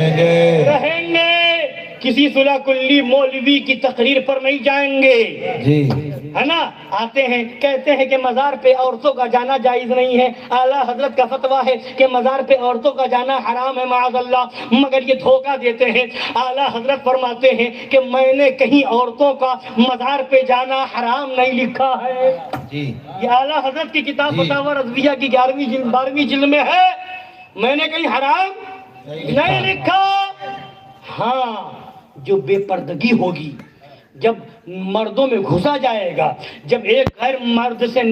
رہیں گے، کسی صلح کلی مولوی کی تقریر پر نہیں جائیں گے جی، ہے نا؟ آتے ہیں کہتے ہیں کہ مزار پہ عورتوں کا جانا جائز نہیں ہے، اعلیٰ حضرت کا فتویٰ ہے کہ مزار پہ عورتوں کا جانا حرام ہے معاذ اللہ، مگر یہ دھوکہ دیتے ہیں۔ اعلیٰ حضرت فرماتے ہیں کہ میں نے کہیں عورتوں کا مزار پہ جانا حرام نہیں لکھا ہے جی، یہ اعلیٰ حضرت کی کتاب فتاوی رضویہ کی 12ویں جلد میں ہے، میں نے کہیں حرام نہیں لکھا۔ ہاں، جو بے پردگی ہوگی، جب مردوں میں گھسا جائے گا، جب ایک غیر مرد سے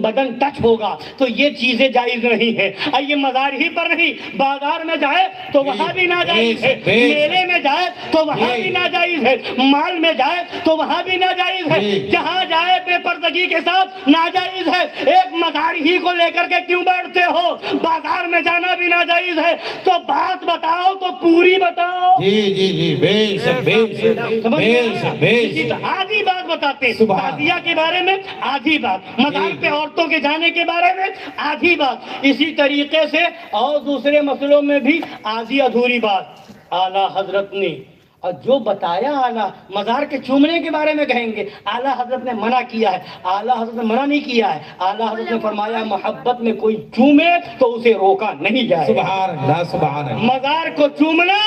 بدن ٹچ ہوگا تو یہ چیزیں جائز نہیں ہیں۔ یہ مزار ہی پر نہیں، بازار میں جائے تو وہاں بھی ناجائز ہے، میلے میں جائے تو وہاں بھی ناجائز ہے، مال میں جائے تو وہاں بھی ناجائز ہے، جہاں جائے بے پردگی کے ساتھ ناجائز ہے۔ ایک مزار ہی کو لے کر کے کیوں بیٹھتے ہو؟ بازار میں جانا بھی ناجائز ہے، تو بات بتاؤ تو پوری بتاؤ۔ جی جی جی، بے شک بے شک بے شک بے شک۔ آدھی بات بتاتے ہیں، تعزیہ کے بارے میں آدھی بات، مزار پہ عورتوں کے جانے کے بارے میں آدھی بات، اسی طریقے سے اور دوسرے مسئلوں میں بھی آدھی ادھوری بات۔ اعلیٰ حضرت نے اور جو بتایا، اعلیٰ مزار کے چومنے کے بارے میں کہیں گے اعلیٰ حضرت نے منع کیا ہے، اعلیٰ حضرت نے منع نہیں کیا ہے، اعلیٰ حضرت نے فرمایا محبت میں کوئی چومے تو اسے روکا نہیں جائے۔ سبحان اللہ سبحان اللہ۔ مزار کو چومنا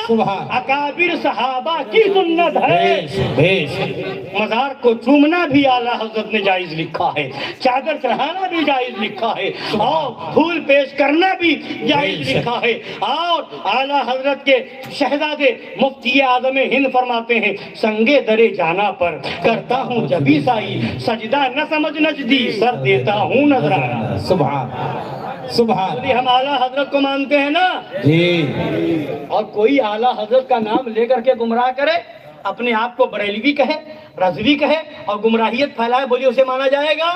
اکابر صحابہ کی سنت ہے، مزار کو چومنا بھی اعلیٰ حضرت نے جائز لکھا ہے، چادر چڑھانا بھی جائز لکھا ہے، اور پھول پیش کرنا بھی جائز لکھا ہے۔ اور اعلیٰ حضرت کے شہزادے مفتی اعظم ہند فرماتے ہیں سنگے درے جانا پر کرتا ہوں جبھی سائی، سجدہ نہ سمجھ نجدی سر دیتا ہوں نذرانہ۔ سبحان سبحان۔ ہم اعلیٰ حضرت کو مانتے ہیں نا جی، اور کوئی اعلیٰ حضرت کا نام لے کر کے گمراہ کرے، اپنے آپ کو بریلوی کہے، رضوی کہے اور گمراہیت پھیلائے، بولیے اسے مانا جائے گا؟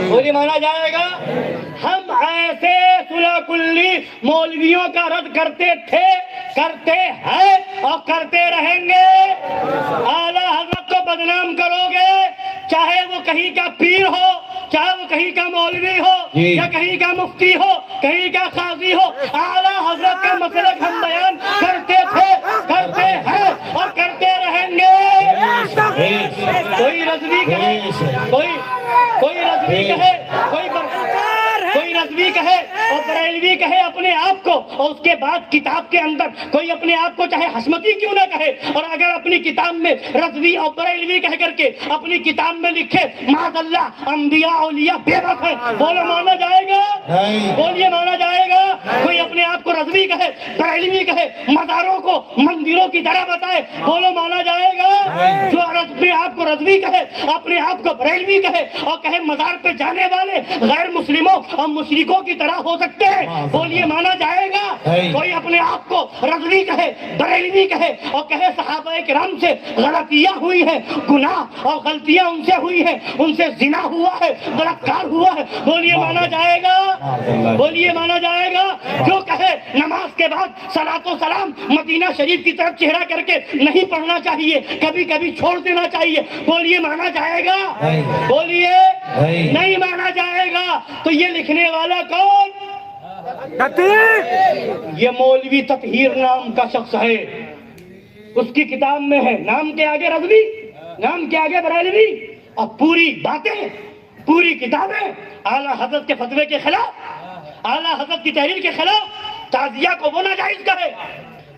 بولیے مانا جائے گا؟ ہم ایسے صلح کلی مولویوں کا رد کرتے تھے، کرتے ہیں اور کرتے رہیں گے۔ اعلیٰ حضرت کو بدنام کرو گے، چاہے وہ کہیں کا پیر ہو، چاہے وہ کہیں کا مولوی ہو یا کہیں کا مفتی ہو، کہیں کا قاضی ہو، اعلیٰ حضرت کا مسلک ہم بیان کرتے تھے، کرتے ہیں اور کرتے رہیں گے۔ کوئی رضوی کہے، کوئی رضوی کہے، کوئی رضوی کہے اور بریلوی کہے اپنے آپ کو، اور اس کے بعد کتاب کے اندر کوئی اپنے آپ کو چاہے حشمتی کیوں نہ کہے، اور اگر اپنی کتاب میں رضوی اور بریلوی کہہ کر کے اپنی کتاب میں لکھے معاذ اللہ انبیاء اولیاء بے وقت ہیں، بولو مانا جائے گا؟ بولیے مانا جائے گا؟ کوئی اپنے آپ کو رضوی کہے، بریلوی کہے، مزاروں کو مندروں کی طرح بتائے، بولو مانا جائے گا؟ جو اپنے آپ کو رضوی کہے، اپنے آپ کو بریلوی کہے اور کہے مزار پہ جانے والے غیر مسلموں اور مشرکوں کی طرح ہو سکتے ہیں، بولیے مانا جائے گا؟ کوئی اپنے آپ کو رضوی کہے، بریلوی کہے اور کہے صحابہ کرام سے غلطیاں ہوئی ہیں، گناہ اور غلطیاں ان سے ہوئی ہیں، ان سے زنا ہوا ہے، بلاکار ہوا ہے، بولیے مانا جائے گا؟ بولیے مانا جائے گا؟ جو کہے نماز کے بعد صلاۃ و سلام مدینہ شریف کی طرف چہرہ کر کے نہیں پڑھنا چاہیے، کبھی کبھی چھوڑ دینا چاہیے، بولیے مانا جائے گا؟ بولیے نہیں مانا جائے گا؟ تو یہ لکھنے والا کون؟ یہ مولوی تطہیر نام کا شخص ہے، اس کی کتاب میں ہے نام کے آگے رضوی، نام کے آگے بریلوی، اور پوری باتیں، پوری کتابیں اعلیٰ حضرت کے فتوے کے خلاف، اعلیٰ حضرت کی تحریر کے خلاف، تعزیہ کو وہ ناجائز کہے،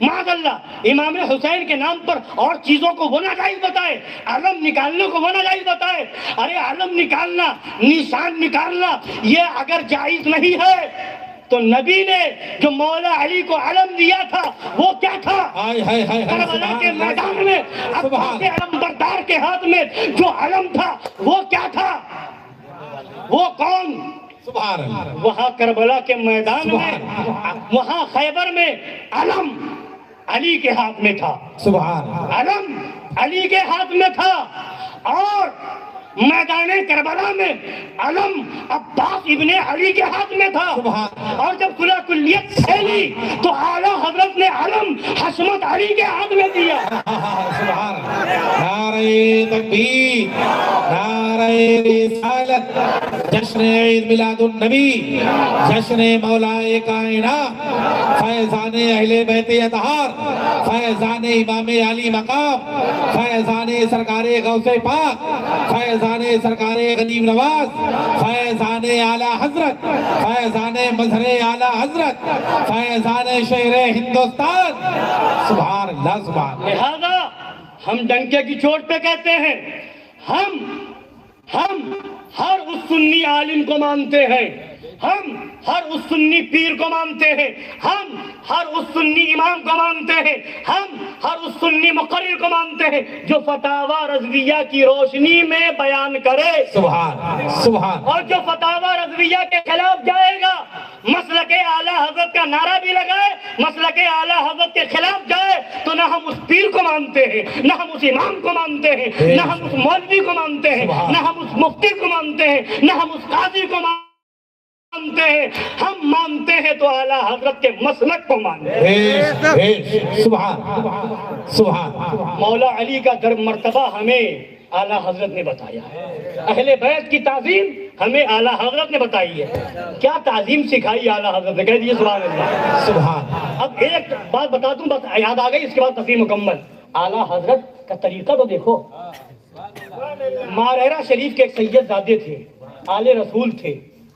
معاذ اللہ امام حسین کے نام پر اور چیزوں کو وہ ناجائز بتائے، علم نکالنے کو وہ ناجائز بتائے۔ ارے علم نکالنا، نشان نکالنا یہ اگر جائز نہیں ہے تو نبی نے جو مولا علی کو علم دیا تھا وہ کیا تھا؟ کربلا کے میدان میں عباس علم بردار کے ہاتھ میں جو علم تھا وہ کیا تھا؟ وہ کون؟ وہاں کربلا کے میدان میں، وہاں خیبر میں علم علی کے ہاتھ میں تھا، علم علی کے ہاتھ میں تھا، اور میدان کربلا میں علم عباس ابن علی کے ہاتھ میں تھا، اور جب صلح کلیت پھیلی تو اعلیٰ حضرت نے علم حشمت علی کے ہاتھ میں دیا۔ نعرہ تکبیر! نعرہ رسالت، جشن عید میلاد النبی، جشن مولائے کائنات، فیضان اہل بیت اطہار، فیضان امام علی مقام، فیضان سرکار غوث پاک، فیضان سرکار غریب نواز، فیضان اعلیٰ حضرت، فیضان مظہر اعلیٰ حضرت، فیضان شہر ہندوستان. سبحان اللہ سبحان اللہ. لہذا ہم ڈنکے کی چوٹ پہ کہتے ہیں، ہم ہر اس سنی عالم کو مانتے ہیں، ہم ہر اس سنی پیر کو مانتے ہیں، ہم ہر اس سنی امام کو مانتے ہیں، ہم ہر اس سنی مقرر کو مانتے ہیں جو فتاوی رضویہ کی روشنی میں بیان کرے. سبحان سبحان. اور جو فتاوی رضویہ کے خلاف جائے گا، مسلک اعلیٰ حضرت کا نعرہ بھی لگائے، مسلک اعلیٰ حضرت کے خلاف جائے، تو نہ ہم اس پیر کو مانتے ہیں، نہ ہم اس امام کو مانتے ہیں، نہ ہم اس مولوی کو مانتے ہیں، نہ ہم اس مفتی کو مانتے ہیں، نہ ہم اس قاضی کو مانتے ہیں. ہم مانتے ہیں تو اعلیٰ حضرت کے مسلک کو مانتے ہیں. سبحان سبحان. مولا علی کا در مرتبہ ہمیں اعلیٰ حضرت نے بتایا ہے، اہل بیت کی تعظیم ہمیں اعلیٰ حضرت نے بتائی ہے. کیا تعظیم سکھائی اعلیٰ حضرت نے؟ کہہ دیجیے سبحان اللہ. سبحان. اب ایک بات بتا دوں، بس یاد آ گئی، اس کے بعد تفصیل مکمل. اعلیٰ حضرت کا طریقہ تو دیکھو. مارہرہ شریف کے ایک سید زادے تھے، آل رسول تھے،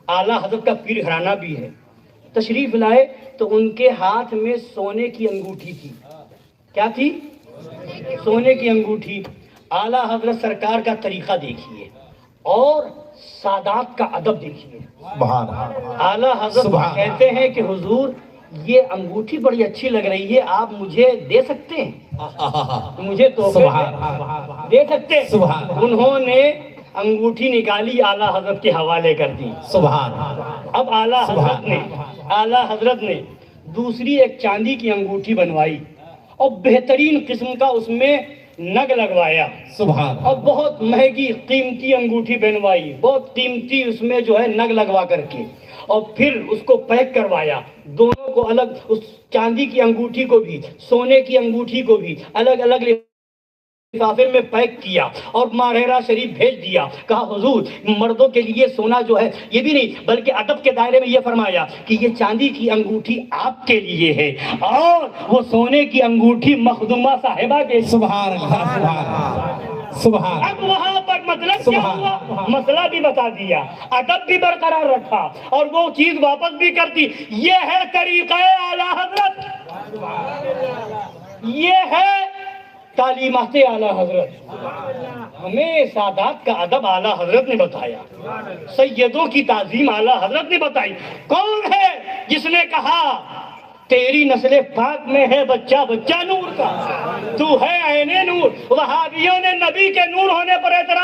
اعلیٰ حضرت کا پیر گھرانہ بھی ہے. تشریف لائے تو ان کے ہاتھ میں سونے کی انگوٹھی تھی. کیا تھی؟ سونے کی انگوٹھی. اعلیٰ حضرت سرکار کا طریقہ دیکھیے اور سادات کا ادب دیکھیے. اعلیٰ حضرت کہتے ہیں کہ حضور یہ انگوٹھی بڑی اچھی لگ رہی ہے، آپ مجھے دے سکتے ہیں؟ مجھے تو دے سکتے ہیں. انہوں نے انگوٹھی نکالی، اعلیٰ حضرت کے حوالے کر دی. سبحان. اب اعلیٰ حضرت نے دوسری ایک چاندی کی انگوٹھی بنوائی اور بہترین قسم کا اس میں نگ لگوایا. سبحان. اور بہت مہنگی قیمتی انگوٹھی بنوائی، بہت قیمتی اس میں جو ہے نگ لگوا کر کے، اور پھر اس کو پیک کروایا. دونوں کو الگ، اس چاندی کی انگوٹھی کو بھی سونے کی انگوٹھی کو بھی الگ الگ لفافے میں پیک کیا اور مارہرہ شریف بھیج دیا. کہا حضور مردوں کے لیے سونا جو ہے یہ بھی نہیں، بلکہ ادب کے دائرے میں یہ فرمایا کہ یہ چاندی کی انگوٹھی آپ کے لیے ہے اور وہ سونے کی انگوٹھی مخدومہ صاحبہ کے. سبحان اللہ سبحان سبحان. اب وہاں پر مطلب کیا ہوا؟ مسئلہ بھی بتا دیا، ادب بھی برقرار رکھا اور وہ چیز واپس بھی کر دی. یہ ہے طریقہ اعلیٰ حضرت، یہ ہے تعلیمات اعلیٰ حضرت. ہمیں سادات کا ادب اعلیٰ حضرت نے بتایا، سیدوں کی تعظیم اعلیٰ حضرت نے بتائی. کون ہے جس نے کہا تیری نسل پاک میں ہے بچہ بچہ نور کا، تو ہے عین نور؟ وہابیوں نے نبی کے نور ہونے پر اعتراض